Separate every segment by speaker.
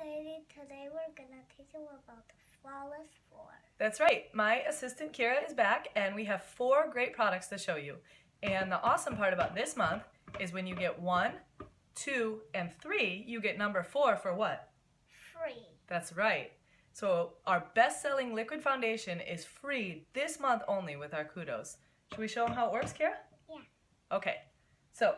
Speaker 1: lady. Today we're gonna teach you about the flawless floor.
Speaker 2: That's right. My assistant Kira is back and we have 4 great products to show you. And the awesome part about this month is when you get 1, 2, and 3, you get number 4 for what?
Speaker 1: Free.
Speaker 2: That's right. So our best-selling liquid foundation is free this month only with our Kudos. Should we show them how it works, Kira?
Speaker 1: Yeah.
Speaker 2: Okay. So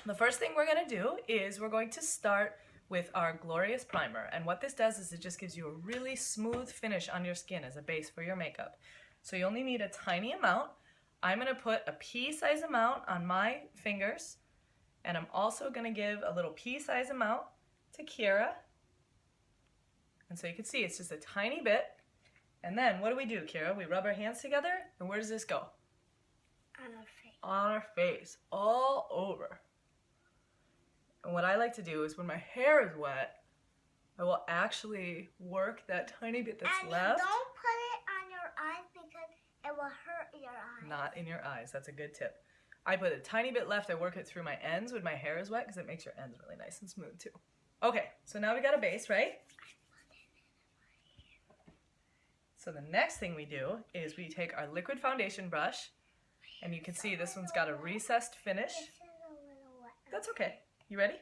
Speaker 2: the first thing we're going to do is we're going to start with our glorious primer, and what this does is it just gives you a really smooth finish on your skin as a base for your makeup. So you only need a tiny amount. I'm going to put a pea-size amount on my fingers, and I'm also going to give a little pea-size amount to Kira. And so you can see it's just a tiny bit. And then what do, Kira? We rub our hands together, and where does this go?
Speaker 1: On our face.
Speaker 2: On our face, all over. And what I like to do is when my hair is wet, I will actually work that tiny bit that's left.
Speaker 1: Don't put it on your eyes because it will hurt your eyes.
Speaker 2: Not in your eyes. That's a good tip. I put a tiny bit left. I work it through my ends when my hair is wet because it makes your ends really nice and smooth too. Okay, so now we got a base, right? So the next thing we do is we take our liquid foundation brush, and you can see this one's got a recessed finish.
Speaker 1: This is a little wet.
Speaker 2: That's okay. You ready?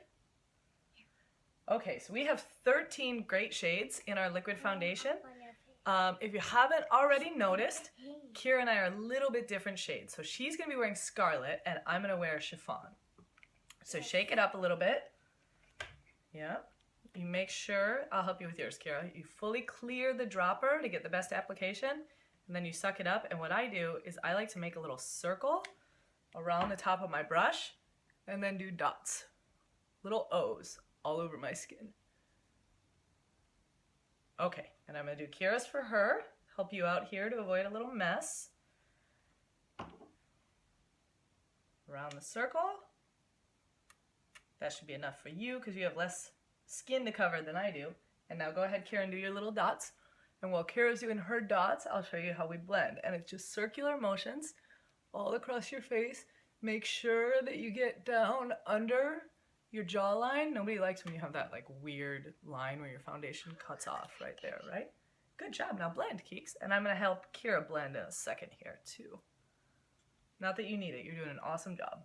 Speaker 2: Okay, so we have 13 great shades in our liquid foundation. If you haven't already noticed, Kira and I are a little bit different shades. So she's going to be wearing scarlet, and I'm going to wear chiffon. So shake it up a little bit. Yeah. You make sure, I'll help you with yours, Kira. You fully clear the dropper to get the best application, and then you suck it up. And what I do is I like to make a little circle around the top of my brush, and then do dots, little O's all over my skin. Okay, and I'm going to do Kira's for her, help you out here to avoid a little mess. Around the circle. That should be enough for you because you have less skin to cover than I do. And now go ahead, Kira, and do your little dots. And while Kira's doing her dots, I'll show you how we blend. And it's just circular motions all across your face. Make sure that you get down under your jawline. Nobody likes when you have that like weird line where your foundation cuts off right there, right? Good job. Now blend, Keeks. And I'm going to help Kira blend in a second here too. Not that you need it. You're doing an awesome job.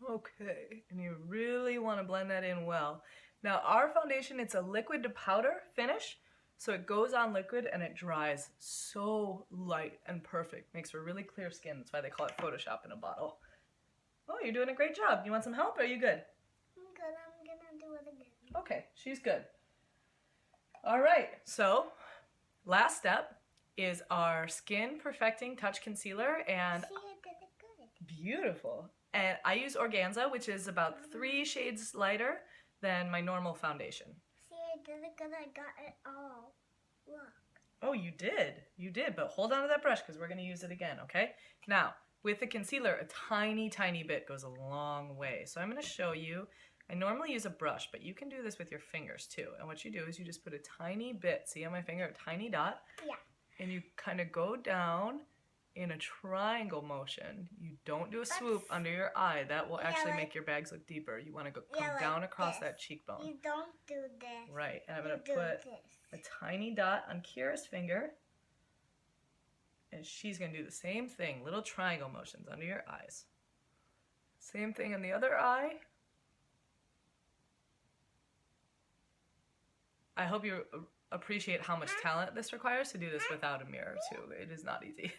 Speaker 2: Okay, and you really want to blend that in well. Now our foundation, it's a liquid to powder finish, so it goes on liquid and it dries so light and perfect. Makes for really clear skin. That's why they call it Photoshop in a bottle. Oh, you're doing a great job. You want some help or are you good?
Speaker 1: I'm good. I'm gonna do it again.
Speaker 2: Okay, she's good. All right, so last step is our Skin Perfecting Touch Concealer, and
Speaker 1: See, I did it good.
Speaker 2: beautiful. And I use Organza, which is about 3 shades lighter than my normal foundation.
Speaker 1: See, I did it good. I got it all. Look.
Speaker 2: Oh, you did. You did, but hold on to that brush because we're going to use it again, okay? Now, with the concealer, a tiny, tiny bit goes a long way. So I'm going to show you. I normally use a brush, but you can do this with your fingers too. And what you do is you just put a tiny bit, see on my finger, a tiny dot?
Speaker 1: Yeah.
Speaker 2: And you kind of go down in a triangle motion. You don't do a swoop under your eye. That will actually make your bags look deeper. You want to go come down across that cheekbone.
Speaker 1: You don't do this.
Speaker 2: Right, and I'm going to put a tiny dot on Kira's finger. And she's going to do the same thing, little triangle motions under your eyes. Same thing on the other eye. I hope you appreciate how much talent this requires to do this without a mirror too. It is not easy.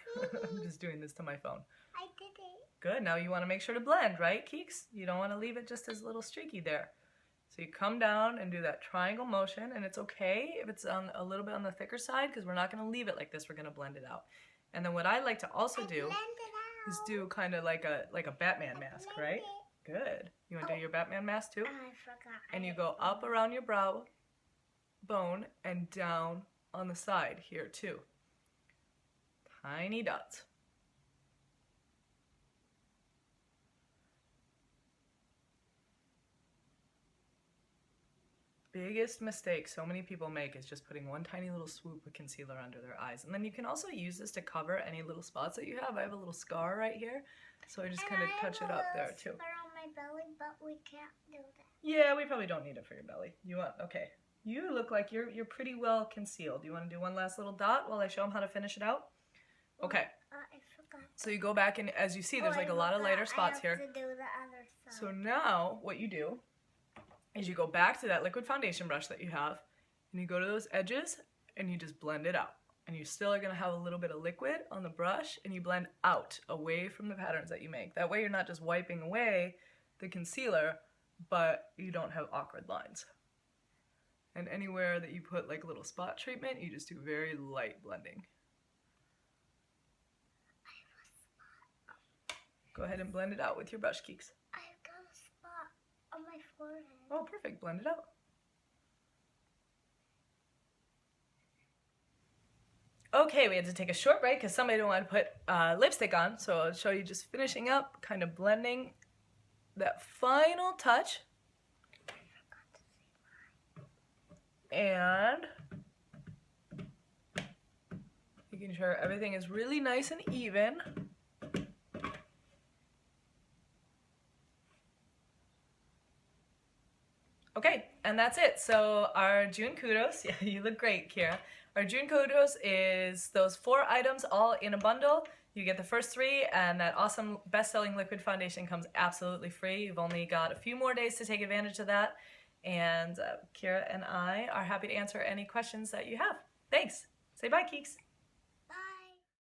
Speaker 2: I'm just doing this to my phone.
Speaker 1: I did it.
Speaker 2: Good, now you want to make sure to blend, right, Keeks? You don't want to leave it just as a little streaky there. So you come down and do that triangle motion, and it's okay if it's on a little bit on the thicker side because we're not going to leave it like this. We're going to blend it out. And then what I like to also do is do kind of like a Batman mask, right? Good. You want to do your Batman mask too?
Speaker 1: I forgot.
Speaker 2: And you go up around your brow bone and down on the side here too. Tiny dots. Biggest mistake so many people make is just putting one tiny little swoop of concealer under their eyes. And then you can also use this to cover any little spots that you have. I have a little scar right here, so I just kind of touch it up there too.
Speaker 1: On my belly, but we can't do that.
Speaker 2: Yeah, we probably don't need it for your belly. Okay. You look like you're pretty well concealed. You want to do one last little dot while I show them how to finish it out? Okay.
Speaker 1: I forgot.
Speaker 2: So you go back and as you see, there's like a lot of lighter spots here.
Speaker 1: I have to do the other side.
Speaker 2: So now what you do is you go back to that liquid foundation brush that you have and you go to those edges and you just blend it out. And you still are going to have a little bit of liquid on the brush and you blend out away from the patterns that you make. That way you're not just wiping away the concealer, but you don't have awkward lines. And anywhere that you put like a little spot treatment, you just do very light blending. Go ahead and blend it out with your brush, Keeks.
Speaker 1: I've got a spot on my forehead.
Speaker 2: Oh, perfect. Blend it out. Okay, we had to take a short break because somebody didn't want to put lipstick on. So I'll show you just finishing up, kind of blending that final touch. And making sure everything is really nice and even. Okay, and that's it. So our June Kudos, yeah, you look great, Kira. Our June Kudos is those 4 items all in a bundle. You get the first 3, and that awesome best-selling liquid foundation comes absolutely free. You've only got a few more days to take advantage of that. And Kira and I are happy to answer any questions that you have. Thanks. Say bye, Keeks.